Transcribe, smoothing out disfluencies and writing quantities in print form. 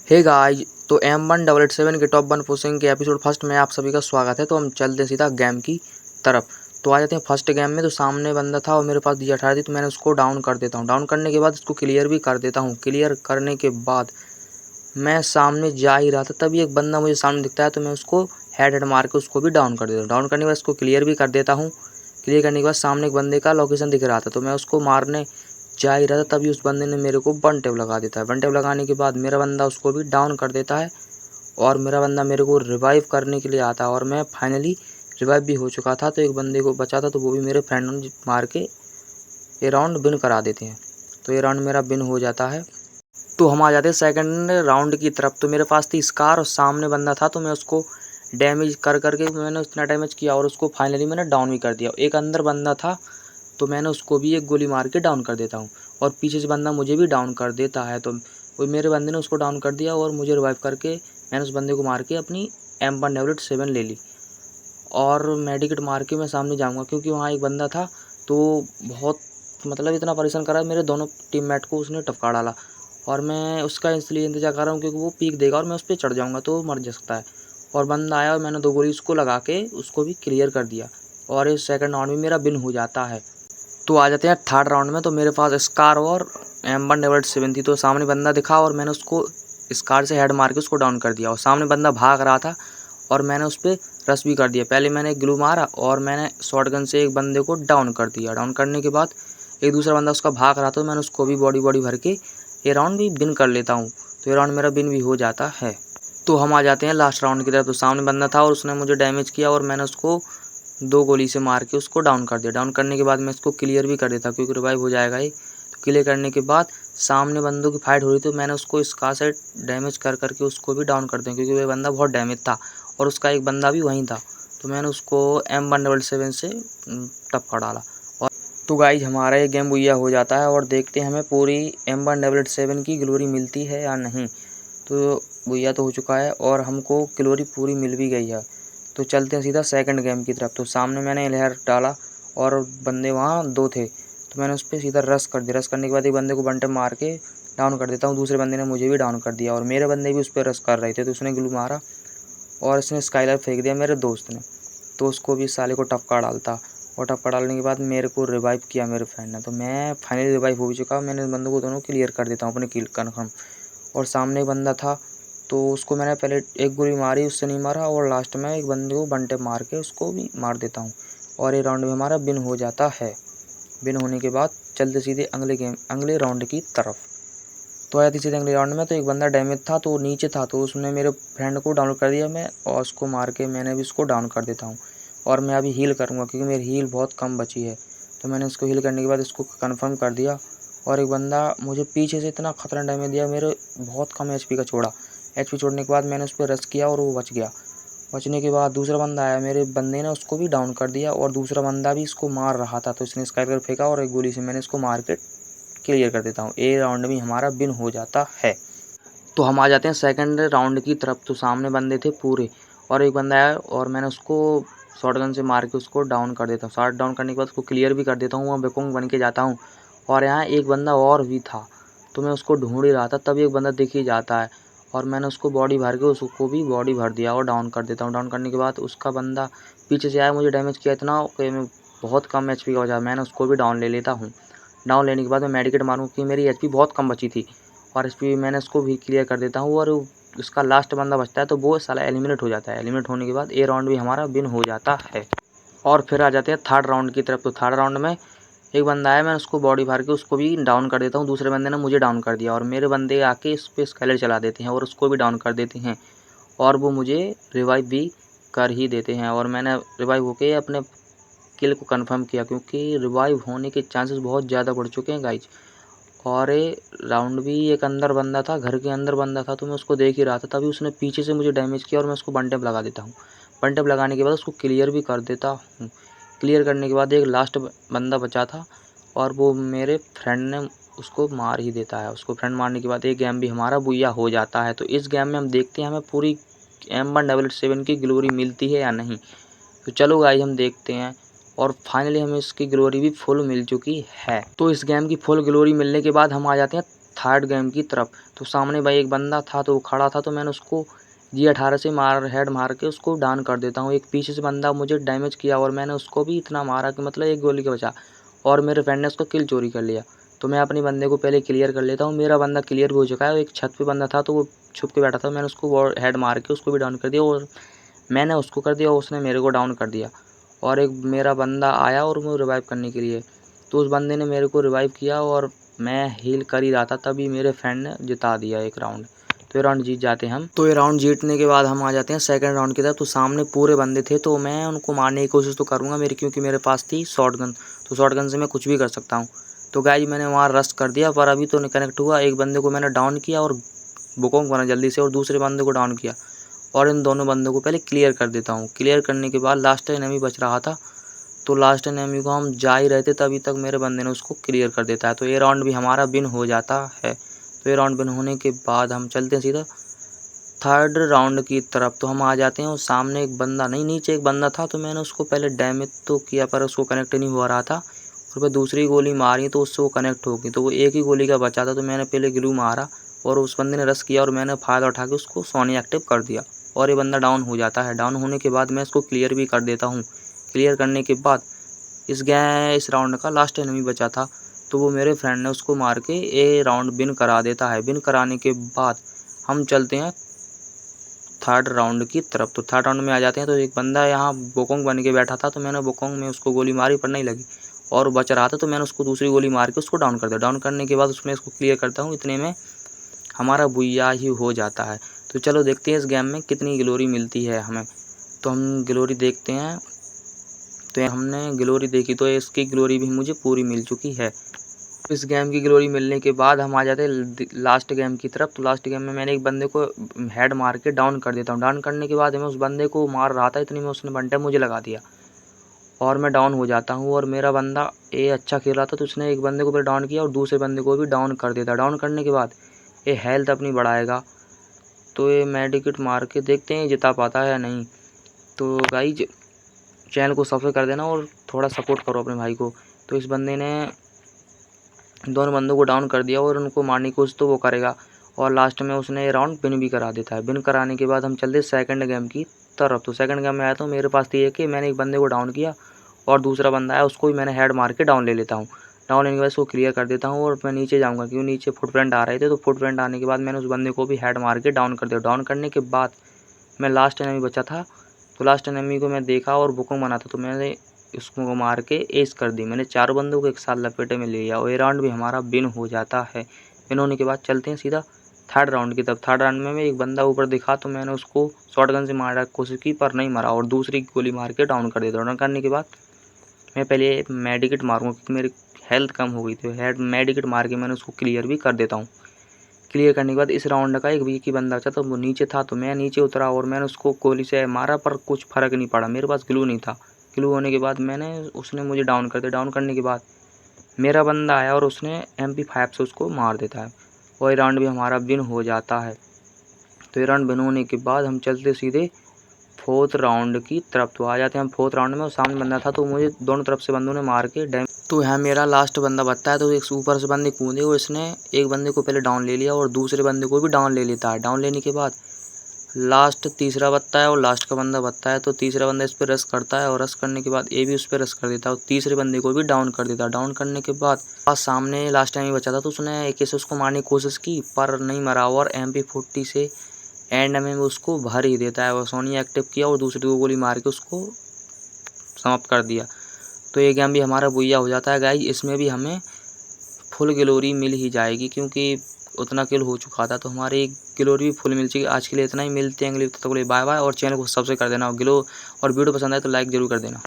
Hey guys, तो M1887 के top 1 pushing के एपिसोड फर्स्ट में आप सभी का स्वागत है। तो हम चलते सीधा गेम की तरफ। तो आ जाते हैं फर्स्ट गेम में। तो सामने बंदा था और मेरे पास DJ-18 थी, तो मैंने उसको डाउन कर देता हूँ। डाउन करने के बाद उसको क्लियर भी कर देता हूँ। क्लियर करने के बाद मैं सामने जा ही रहा था, तभी एक बंदा मुझे सामने दिखता है, तो मैं उसको हेड मार के उसको भी डाउन कर देता हूँ। डाउन करने के बाद उसको क्लियर भी कर देता हूँ। क्लियर करने के बाद सामने एक बंदे का लोकेशन दिख रहा था, तो मैं उसको मारने जा ही रहा था, तभी उस बंदे ने मेरे को वन टैप लगा देता है। वन टैप लगाने के बाद मेरा बंदा उसको भी डाउन कर देता है और मेरा बंदा मेरे को रिवाइव करने के लिए आता है और मैं फाइनली रिवाइव भी हो चुका था। तो एक बंदे को बचा था, तो वो भी मेरे फ्रेंड ने मार के ये राउंड विन करा देते हैं। तो ये राउंड मेरा विन हो जाता है। तो हम आ जाते हैं सेकंड राउंड की तरफ। तो मेरे पास थी स्कार और सामने बंदा था, तो मैं उसको डैमेज कर करके मैंने उतना डैमेज किया और उसको फाइनली मैंने डाउन भी कर दिया। एक अंदर बंदा था, तो मैंने उसको भी एक गोली मार के डाउन कर देता हूँ और पीछे से बंदा मुझे भी डाउन कर देता है। तो वो मेरे बंदे ने उसको डाउन कर दिया और मुझे रिवाइव करके मैंने उस बंदे को मार के अपनी M1887 ले ली और मेडिकेट मार के मैं सामने जाऊँगा, क्योंकि वहाँ एक बंदा था, तो बहुत मतलब इतना परेशान करा मेरे दोनों टीममेट को, उसने टपका डाला और मैं उसका इसलिए इंतजार कर रहा हूँ क्योंकि वो पीक देगा और मैं उस पर चढ़ जाऊँगा तो मर जा सकता है। और बंदा आया और मैंने 2 गोली उसको लगा के उसको भी क्लियर कर दिया और इस सेकंड राउंड में मेरा विन हो जाता है। तो आ जाते हैं थर्ड राउंड में। तो मेरे पास स्कार और M1887 थी, तो सामने बंदा दिखा और मैंने उसको स्कार से हेड मार के उसको डाउन कर दिया और सामने बंदा भाग रहा था और मैंने उस पर रश भी कर दिया। पहले मैंने ग्लू मारा और मैंने शॉटगन से एक बंदे को डाउन कर दिया। डाउन करने के बाद एक दूसरा बंदा उसका भाग रहा था, तो मैंने उसको भी बॉडी भर के ये राउंड भी विन कर लेता हूँ। तो ये राउंड मेरा विन भी हो जाता है। तो हम आ जाते हैं लास्ट राउंड की तरफ। तो सामने बंदा था और उसने मुझे डैमेज किया और मैंने उसको 2 गोली से मार के उसको डाउन कर दिया। डाउन करने के बाद मैं इसको क्लियर भी कर देता क्योंकि रिवाइव हो जाएगा ये। तो क्लियर करने के बाद सामने बंदों की फाइट हो रही, तो मैंने उसको इसका से डैमेज कर करके उसको भी डाउन कर दिया, क्योंकि वह बंदा बहुत डैमेज था और उसका एक बंदा भी वहीं था। तो मैंने उसको M177 से टपका डाला। और तो गाइज हमारा ये गेम बुइया हो जाता है और देखते हैं हमें पूरी M177 की ग्लोरी मिलती है या नहीं। तो बुइया तो हो चुका है और हमको ग्लोरी पूरी मिल भी गई है। तो चलते हैं सीधा सेकंड गेम की तरफ। तो सामने मैंने लहर डाला और बंदे वहाँ 2 थे, तो मैंने उस पर सीधा रश कर दिया। रश करने के बाद एक बंदे को वन टैप मार के डाउन कर देता हूँ। दूसरे बंदे ने मुझे भी डाउन कर दिया और मेरे बंदे भी उस पर रश कर रहे थे, तो उसने ग्लू मारा और इसने स्काइलर फेंक दिया मेरे दोस्त ने, तो उसको भी साले को टपका डालता और टपका डालने के बाद मेरे को रिवाइव किया मेरे फ्रेंड ने। तो मैं फाइनली रिवाइव हो चुका। मैंने इस बंदों को दोनों क्लियर कर देता हूँ अपने किल कन्फर्म। और सामने एक बंदा था, तो उसको मैंने पहले एक गोली मारी, उससे नहीं मारा और लास्ट में एक बंदे को वन टैप मार के उसको भी मार देता हूँ और ये राउंड में हमारा विन हो जाता है। विन होने के बाद चलते सीधे अगले राउंड की तरफ। तो आया थी सीधे अगले राउंड में। तो एक बंदा डैमेज था, तो नीचे था, तो उसने मेरे फ्रेंड को डाउन कर दिया मैं और उसको मार के मैंने भी उसको डाउन कर देता हूँ। और मैं अभी हील करूँगा क्योंकि मेरी हील बहुत कम बची है। तो मैंने उसको हील करने के बाद इसको कन्फर्म कर दिया और एक बंदा मुझे पीछे से इतना खतरनाक डैमेज दिया, मेरे बहुत कम HP का छोड़ा। HP छोड़ने के बाद मैंने उस पर रश किया और वो बच गया। बचने के बाद दूसरा बंदा आया, मेरे बंदे ने उसको भी डाउन कर दिया और दूसरा बंदा भी इसको मार रहा था, तो इसने स्काइलर फेंका और एक गोली से मैंने इसको मार के क्लियर कर देता हूँ। ए राउंड में हमारा विन हो जाता है। तो हम आ जाते हैं सेकंड राउंड की तरफ। तो सामने बंदे थे पूरे और एक बंदा आया और मैंने उसको शॉटगन से मार के उसको डाउन कर देता हूँ। शॉट डाउन करने के बाद उसको क्लियर भी कर देता हूँ, वहाँ बेकोंग बन के जाता हूँ। और यहाँ एक बंदा और भी था, तो मैं उसको ढूंढ ही रहा था, तभी एक बंदा दिख ही जाता है और मैंने उसको बॉडी भर के उसको भी बॉडी भर दिया और डाउन कर देता हूँ। डाउन करने के बाद उसका बंदा पीछे से आया, मुझे डैमेज किया इतना कि मैं बहुत कम HP का बचा, मैंने उसको भी डाउन ले लेता हूँ। डाउन लेने के बाद मैं मेडिकेट मारूँ कि मेरी HP बहुत कम बची थी और HP मैंने उसको भी क्लियर कर देता हूँ और उसका लास्ट बंदा बचता है, तो वो साला एलिमिनेट हो जाता है। एलिमिनेट होने के बाद ये राउंड भी हमारा विन हो जाता है। और फिर आ जाते हैं थर्ड राउंड की तरफ। तो थर्ड राउंड में एक बंदा आया, मैं उसको बॉडी भर के उसको भी डाउन कर देता हूँ। दूसरे बंदे ने मुझे डाउन कर दिया और मेरे बंदे आके इस पर स्केलर चला देते हैं और उसको भी डाउन कर देते हैं और वो मुझे रिवाइव भी कर ही देते हैं और मैंने रिवाइव होके अपने किल को कंफर्म किया, क्योंकि रिवाइव होने के चांसेस बहुत ज़्यादा बढ़ चुके हैं गाइज। और ये राउंड भी एक अंदर बंदा था, घर के अंदर बंदा था, तो मैं उसको देख ही रहा था, तभी उसने पीछे से मुझे डैमेज किया और मैं उसको वन टैप लगा देता हूँ। वन टैप लगाने के बाद उसको क्लियर भी कर देता हूँ। क्लियर करने के बाद एक लास्ट बंदा बचा था और वो मेरे फ्रेंड ने उसको मार ही देता है। उसको फ्रेंड मारने के बाद एक गेम भी हमारा बुइया हो जाता है। तो इस गेम में हम देखते हैं हमें पूरी M177 की ग्लोरी मिलती है या नहीं। तो चलो गाइस हम देखते हैं और फाइनली हमें इसकी ग्लोरी भी फुल मिल चुकी है। तो इस गेम की फुल ग्लोरी मिलने के बाद हम आ जाते हैं थर्ड गेम की तरफ। तो सामने भाई एक बंदा था तो वो खड़ा था, तो मैंने उसको G18 से हेड मार के उसको डाउन कर देता हूँ। एक पीछे से बंदा मुझे डैमेज किया और मैंने उसको भी इतना मारा कि मतलब एक गोली का बचा, और मेरे फ्रेंड ने उसको किल चोरी कर लिया। तो मैं अपने बंदे को पहले क्लियर कर लेता हूँ। मेरा बंदा क्लियर भी हो चुका है। एक छत पे बंदा था तो वो छुप के बैठा था, मैंने उसको हेड मार के उसको भी डाउन कर दिया, और मैंने उसको कर दिया और उसने मेरे को डाउन कर दिया। और एक मेरा बंदा आया और मुझे रिवाइव करने के लिए, तो उस बंदे ने मेरे को रिवाइव किया और मैं हील कर ही रहा था, तभी मेरे फ्रेंड ने जिता दिया एक राउंड। तो ये राउंड जीत जाते हैं हम। तो ये राउंड जीतने के बाद हम आ जाते हैं सेकंड राउंड की तरफ। तो सामने पूरे बंदे थे, तो मैं उनको मारने की कोशिश तो करूँगा मेरी, क्योंकि मेरे पास थी शॉटगन, तो शॉटगन से मैं कुछ भी कर सकता हूँ। तो गाइस मैंने वहाँ रश कर दिया, पर अभी तो नहीं कनेक्ट हुआ। एक बंदे को मैंने डाउन किया और बुकोंग बना जल्दी से, और दूसरे बंदे को डाउन किया, और इन दोनों बंदों को पहले क्लियर कर देता हूँ। क्लियर करने के बाद लास्ट एनिमी बच रहा था, तो लास्ट एनिमी को हम जा ही रहे थे, तभी तक मेरे बंदे ने उसको क्लियर कर देता है। तो ये राउंड भी हमारा विन हो जाता है। तो ये राउंड विन होने के बाद हम चलते हैं सीधा थर्ड राउंड की तरफ। तो हम आ जाते हैं और सामने एक बंदा नहीं, नीचे एक बंदा था, तो मैंने उसको पहले डैमेज तो किया, पर उसको कनेक्ट नहीं हो रहा था, और मैं दूसरी गोली मारी तो उससे वो कनेक्ट हो गई। तो वो एक ही गोली का बचा था, तो मैंने पहले ग्लू मारा और उस बंदे ने रश किया और मैंने फायदा उठा के उसको सोनी एक्टिव कर दिया, और ये बंदा डाउन हो जाता है। डाउन होने के बाद मैं इसको क्लियर भी कर देता हूँ। क्लियर करने के बाद इस राउंड का लास्ट एनिमी बचा था, तो वो मेरे फ्रेंड ने उसको मार के ये राउंड विन करा देता है। विन कराने के बाद हम चलते हैं थर्ड राउंड की तरफ। तो थर्ड राउंड में आ जाते हैं। तो एक बंदा यहाँ बोकोंग बन के बैठा था, तो मैंने बोकोंग में उसको गोली मारी पर नहीं लगी, और बच रहा था, तो मैंने उसको दूसरी गोली मार के उसको डाउन कर दिया। डाउन करने के बाद उसमें इसको क्लियर करता हूँ, इतने में हमारा बुया ही हो जाता है। तो चलो देखते हैं इस गेम में कितनी ग्लोरी मिलती है हमें। तो हम ग्लोरी देखते हैं। तो हमने ग्लोरी देखी, तो इसकी ग्लोरी भी मुझे पूरी मिल चुकी है। इस गेम की ग्लोरी मिलने के बाद हम आ जाते हैं लास्ट गेम की तरफ। तो लास्ट गेम में मैंने एक बंदे को हेड मार के डाउन कर देता हूँ। डाउन करने के बाद मैं उस बंदे को मार रहा था, इतनी में उसने वन टैप मुझे लगा दिया और मैं डाउन हो जाता हूँ। और मेरा बंदा ये अच्छा खेल रहा था, तो उसने एक बंदे को भी डाउन किया और दूसरे बंदे को भी डाउन कर देता। डाउन करने के बाद ये हेल्थ अपनी बढ़ाएगा, तो ये मेडिकेट मार के देखते हैं जिता पाता है या नहीं। तो गाइज चैनल को सब्सक्राइब कर देना और थोड़ा सपोर्ट करो अपने भाई को। तो इस बंदे ने दोनों बंदों को डाउन कर दिया और उनको मारने की कोशिश तो वो करेगा, और लास्ट में उसने राउंड विन भी करा देता है। विन कराने के बाद हम चलते सेकंड गेम की तरफ। तो सेकंड गेम में आया तो मेरे पास तो ये कि मैंने एक बंदे को डाउन किया और दूसरा बंदा आया उसको भी मैंने हेड मार के डाउन ले लेता हूँ। डाउन लेने के बाद उसको क्लियर कर देता हूँ और मैं नीचे जाऊँगा, क्योंकि नीचे फुटप्रिंट आ रहे थे। तो फुटप्रिंट आने के बाद मैंने उस बंदे को भी हेड मार के डाउन कर दिया। डाउन करने के बाद मैं लास्ट एनिमी बचा था, तो लास्ट एनिमी को मैं देखा और बुकोंग बना था, तो मैंने उसको मार के एस कर दी। मैंने चारों बंदों को एक साथ लपेटे में ले लिया और ये राउंड भी हमारा विन हो जाता है। विन होने के बाद चलते हैं सीधा थर्ड राउंड की तरफ। थर्ड राउंड में एक बंदा ऊपर दिखा, तो मैंने उसको शॉटगन से मारने की कोशिश की पर नहीं मरा, और दूसरी गोली मार के डाउन कर दिया। डाउन करने के बाद मैं पहले मेडिकेट मारूंगा, क्योंकि मेरी हेल्थ कम हो गई थी। मेडिकेट मार के मैंने उसको क्लियर भी कर देता हूँ। क्लियर करने के बाद इस राउंड का एक वीकी बंदा था, तो वो नीचे था, तो मैं नीचे उतरा और मैंने उसको गोली से मारा, पर कुछ फ़र्क नहीं पड़ा। मेरे पास ग्लू नहीं था। ग्लू होने के बाद उसने मुझे डाउन कर दिया। डाउन करने के बाद मेरा बंदा आया और उसने MP5 से उसको मार देता है, और ये राउंड भी हमारा विन हो जाता है। तो ये राउंड विन होने के बाद हम चलते सीधे फोर्थ राउंड की तरफ। तो आ जाते हैं हम फोर्थ राउंड में, और सामने बंदा था, तो मुझे दोनों तरफ से बंदों ने मार के तो यहाँ मेरा लास्ट बंदा बचता है। तो एक ऊपर से बंदे कूदे और इसने एक बंदे को पहले डाउन ले लिया और दूसरे बंदे को भी डाउन ले लेता है। डाउन लेने के बाद लास्ट तीसरा बचता है और लास्ट का बंदा बचता है, तो तीसरा बंदा इस पर रश करता है और रश करने के बाद ये भी उस पर रश कर देता है और तीसरे बंदे को भी डाउन कर देता है। डाउन करने के बाद सामने लास्ट टाइम ही बचा था, तो उसने एक से उसको मारने की कोशिश की पर नहीं मरा, और MP40 से एंड में उसको भर ही देता है। और सोनी एक्टिव किया और दूसरी को गोली मार के उसको समाप्त कर दिया। तो ये गेम भी हमारा बुया हो जाता है गाइस। इसमें भी हमें फुल ग्लोरी मिल ही जाएगी, क्योंकि उतना किल हो चुका था, तो हमारी ग्लोरी भी फुल मिल चुकी। आज के लिए इतना ही, मिलते हैं अगले तक के लिए बाय बाय, और चैनल को सब्सक्राइब कर देना। और वीडियो पसंद आए तो लाइक ज़रूर कर देना।